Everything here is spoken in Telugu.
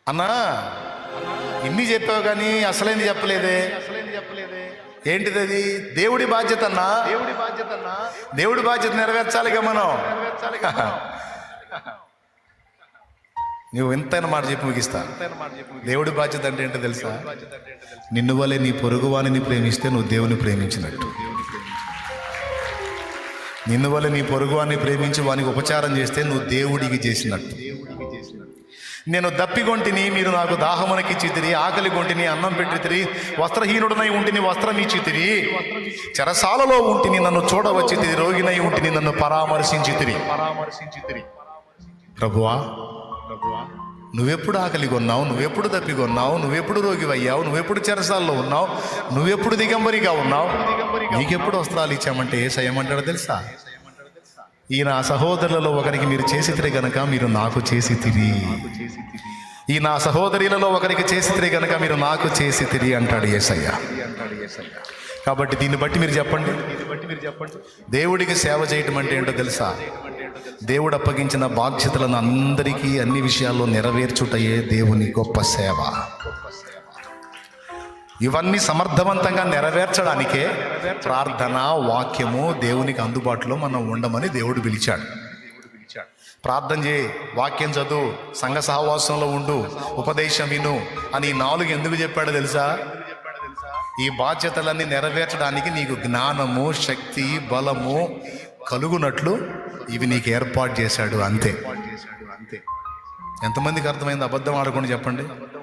అన్నా ఇన్ని చెప్పావు కానీ అసలైంది చెప్పలేదే. ఏంటిది అది? దేవుడి బాధ్యత అన్నా. దేవుడి బాధ్యత నెరవేర్చాలిగా మనం. నువ్వు ఎంతైనా మాట చెప్పి ముగిస్తా. దేవుడి బాధ్యత అంటే ఏంటో తెలుసా? నిన్ను వలె నీ పొరుగువానిని ప్రేమిస్తే నువ్వు దేవుని ప్రేమించినట్టు. నిన్ను వలె నీ పొరుగువాన్ని ప్రేమించి వానికి ఉపచారం చేస్తే నువ్వు దేవుడికి చేసినట్టు. నేను దప్పిగొంటిని, మీరు నాకు దాహమునకిచ్చితిరి, ఆకలి గొంటిని, అన్నం పెట్టితిరి, వస్త్రహీనుడనై ఉంటిని, వస్త్రం ఇచ్చితిరి, చెరసాలలో ఉంటిని, నన్ను చూడవచ్చితిరి, రోగినై ఉంటిని, నన్ను పరామర్శించితిరి. ప్రభువా, నువ్వెప్పుడు ఆకలి కొన్నావు, నువ్వెప్పుడు దప్పికొన్నావు, నువ్వెప్పుడు రోగివయ్యావు, నువ్వెప్పుడు చెరసాల్లో ఉన్నావు, నువ్వెప్పుడు దిగంబరిగా ఉన్నావు, నీకెప్పుడు వస్త్రాలు ఇచ్చామంటే ఏసయ్యమంటాడో తెలుసా? ఈ నా సహోదరులలో ఒకరికి మీరు చేసితిరి గనక మీరు నాకు చేసితిరి, ఈ నా సహోదరులలో ఒకరికి చేసితిరి గనక మీరు నాకు చేసితిరి అంటాడు యేసయ్య. కాబట్టి దీన్ని బట్టి మీరు చెప్పండి, దేవుడికి సేవ చేయటం అంటే ఏంటో తెలుసా? దేవుడు అప్పగించిన బాధ్యతలను అందరికీ అన్ని విషయాల్లో నెరవేర్చుటయే దేవుని గొప్ప సేవ. ఇవన్నీ సమర్థవంతంగా నెరవేర్చడానికే ప్రార్థన, వాక్యము దేవునికి అందుబాటులో మనం ఉండమని దేవుడు పిలిచాడు. ప్రార్థన చేయి, వాక్యం చదువు, సంఘ సహవాసంలో ఉండు, ఉపదేశం విను అని 4 ఎందుకు చెప్పాడో తెలుసా? ఈ బాధ్యతలన్నీ నెరవేర్చడానికి నీకు జ్ఞానము, శక్తి, బలము కలుగునట్లు ఇవి నీకు ఏర్పాటు చేశాడు. అంతే. ఎంతమందికి అర్థమైంది? అబద్ధం ఆడకుండా చెప్పండి.